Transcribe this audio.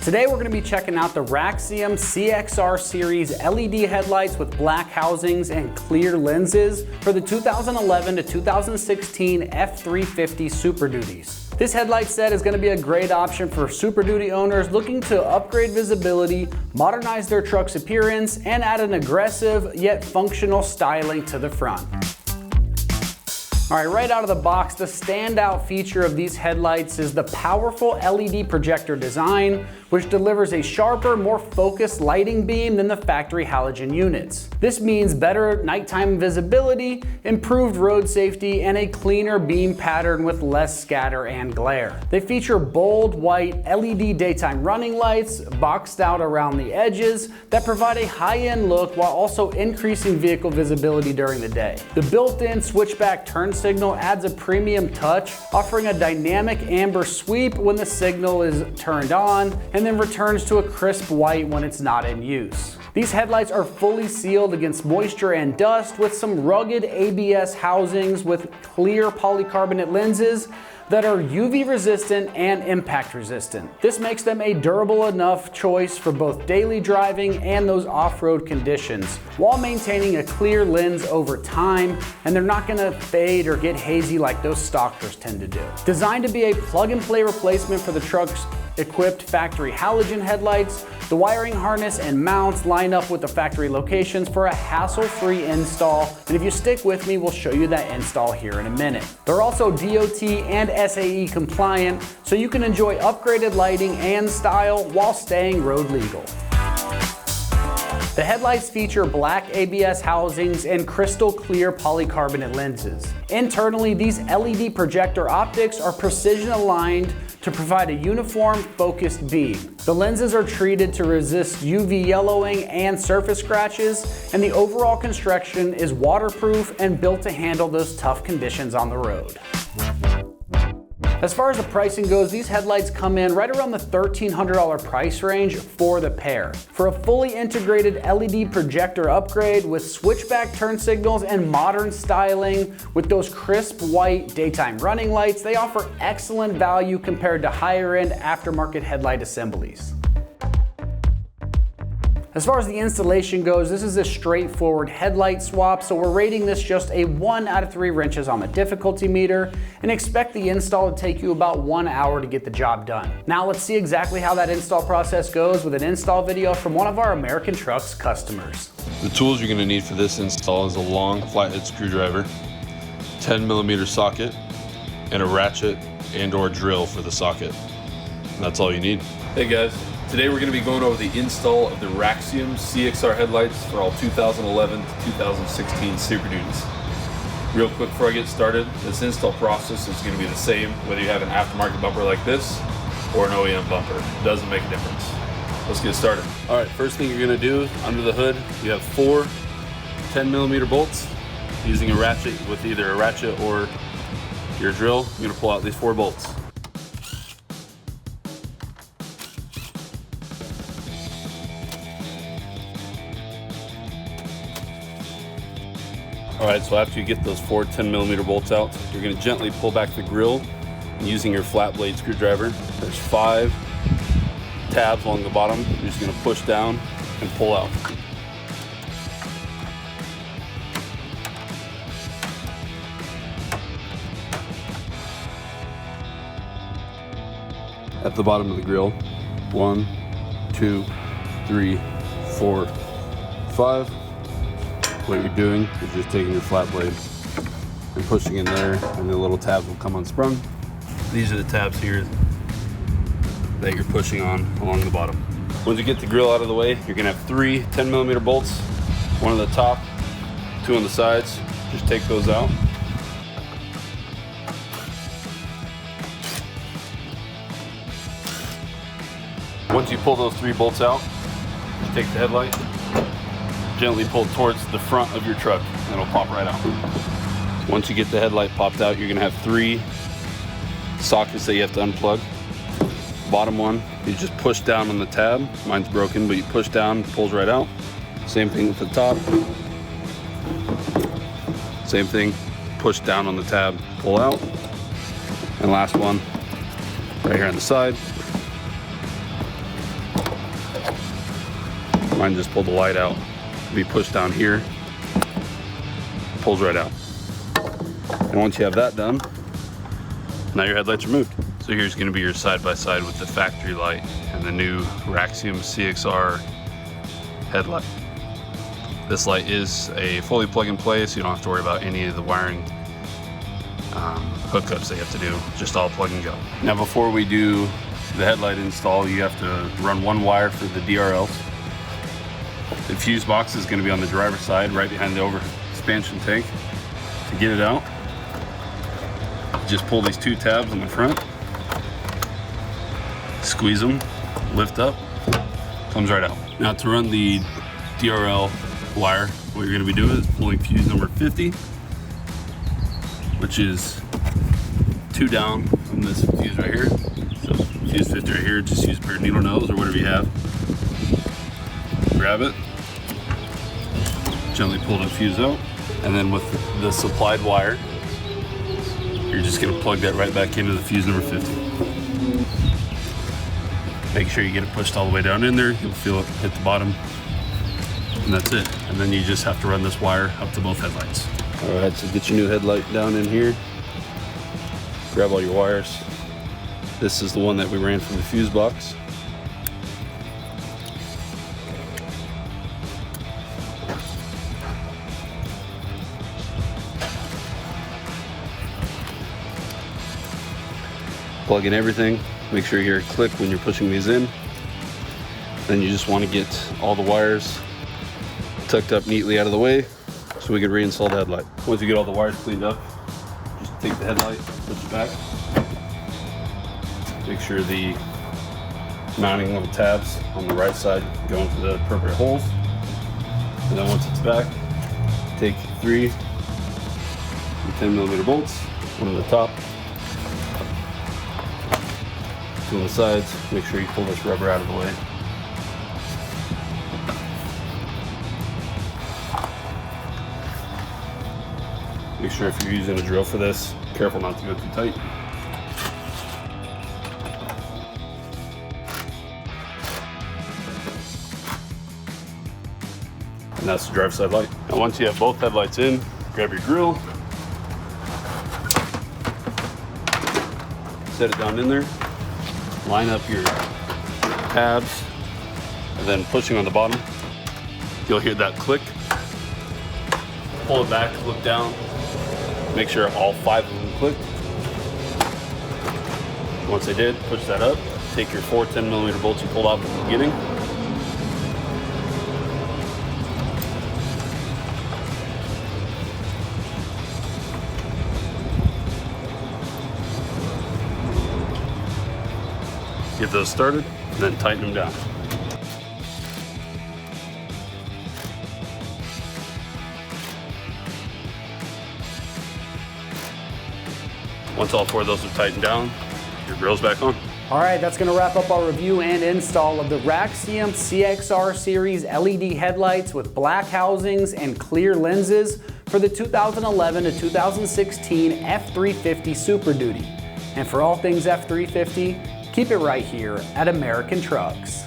Today we're going to be checking out the Raxiom CXR Series LED headlights with black housings and clear lenses for the 2011 to 2016 F-350 Super Duties. This headlight set is going to be a great option for Super Duty owners looking to upgrade visibility, modernize their truck's appearance, and add an aggressive yet functional styling to the front. All right, right out of the box, the standout feature of these headlights is the powerful LED projector design, which delivers a sharper, more focused lighting beam than the factory halogen units. This means better nighttime visibility, improved road safety, and a cleaner beam pattern with less scatter and glare. They feature bold white LED daytime running lights boxed out around the edges that provide a high-end look while also increasing vehicle visibility during the day. The built-in switchback turn signal adds a premium touch, offering a dynamic amber sweep when the signal is turned on, and then returns to a crisp white when it's not in use. These headlights are fully sealed against moisture and dust with some rugged ABS housings with clear polycarbonate lenses that are UV resistant and impact resistant. This makes them a durable enough choice for both daily driving and those off-road conditions, while maintaining a clear lens over time, and they're not gonna fade or get hazy like those stockers tend to do. Designed to be a plug-and-play replacement for the truck's equipped factory halogen headlights, the wiring harness and mounts line up with the factory locations for a hassle-free install, and if you stick with me, we'll show you that install here in a minute. They're also DOT and SAE compliant, so you can enjoy upgraded lighting and style while staying road legal. The headlights feature black ABS housings and crystal clear polycarbonate lenses. Internally, these LED projector optics are precision aligned to provide a uniform, focused beam. The lenses are treated to resist UV yellowing and surface scratches, and the overall construction is waterproof and built to handle those tough conditions on the road. As far as the pricing goes, these headlights come in right around the $1,300 price range for the pair. For a fully integrated LED projector upgrade with switchback turn signals and modern styling with those crisp white daytime running lights, they offer excellent value compared to higher end aftermarket headlight assemblies. As far as the installation goes, this is a straightforward headlight swap, so we're rating this just a 1 out of 3 wrenches on the difficulty meter, and expect the install to take you about 1 hour to get the job done. Now let's see exactly how that install process goes with an install video from one of our AmericanTrucks customers. The tools you're going to need for this install is a long flathead screwdriver, 10mm socket, and a ratchet and/or drill for the socket. And that's all you need. Hey guys. Today we're going to be going over the install of the Raxiom CXR headlights for all 2011 to 2016 Super Duties. Real quick before I get started, this install process is going to be the same whether you have an aftermarket bumper like this or an OEM bumper. It doesn't make a difference. Let's get started. Alright, first thing you're going to do, under the hood, you have 4 10mm bolts. Using a ratchet with either a ratchet or your drill, you're going to pull out these 4 bolts. Alright, so after you get those 4 10mm bolts out, you're going to gently pull back the grill using your flat blade screwdriver. There's 5 tabs along the bottom. You're just going to push down and pull out. At the bottom of the grill, 1, 2, 3, 4, 5. What you're doing is just taking your flat blade and pushing in there, and the little tabs will come unsprung. These are the tabs here that you're pushing on along the bottom. Once you get the grill out of the way, you're gonna have 3 10mm bolts, 1 on the top, 2 on the sides. Just take those out. Once you pull those 3 bolts out, just take the headlight, gently pull towards the front of your truck, and it'll pop right out. Once you get the headlight popped out, you're gonna have 3 sockets that you have to unplug. Bottom one, you just push down on the tab. Mine's broken, but you push down, pulls right out. Same thing with the top. Same thing, push down on the tab, pull out. And last one, right here on the side. Mine just pulled the light out. Be pushed down here, pulls right out. And once you have that done, now your headlights are moved. So here's gonna be your side-by-side with the factory light and the new Raxiom CXR headlight. This light is a fully plug-and-play, so you don't have to worry about any of the wiring hookups that you have to do, just all plug and go. Now before we do the headlight install, you have to run one wire for the DRLs. The fuse box is going to be on the driver's side, right behind the over expansion tank. To get it out, just pull these two tabs on the front, squeeze them, lift up, comes right out. Now to run the DRL wire, what you're going to be doing is pulling fuse number 50, which is 2 down from this fuse right here. So fuse 50 right here, just use a pair of needle nose or whatever you have. Grab it, gently pull the fuse out, and then with the supplied wire, you're just gonna plug that right back into the fuse number 50. Make sure you get it pushed all the way down in there. You'll feel it hit the bottom, and that's it. And then you just have to run this wire up to both headlights. All right, so get your new headlight down in here. Grab all your wires. This is the one that we ran from the fuse box. Plug in everything. Make sure you hear a click when you're pushing these in. Then you just want to get all the wires tucked up neatly out of the way so we can reinstall the headlight. Once you get all the wires cleaned up, just take the headlight, push it back. Make sure the mounting little tabs on the right side go into the appropriate holes. And then once it's back, take 3 10mm bolts, one on the top, 2 on the sides. Make sure you pull this rubber out of the way. Make sure if you're using a drill for this, careful not to go too tight. And that's the driver's side light. And once you have both headlights in, grab your drill, set it down in there, line up your tabs, and then pushing on the bottom, you'll hear that click. Pull it back, look down, make sure all 5 of them click. Once they did, push that up, take your 4 10mm bolts you pulled off at the beginning, get those started, and then tighten them down. Once all 4 of those are tightened down, your grill's back on. All right, that's gonna wrap up our review and install of the Raxiom CXR Series LED headlights with black housings and clear lenses for the 2011 to 2016 F-350 Super Duty. And for all things F-350, keep it right here at American Trucks.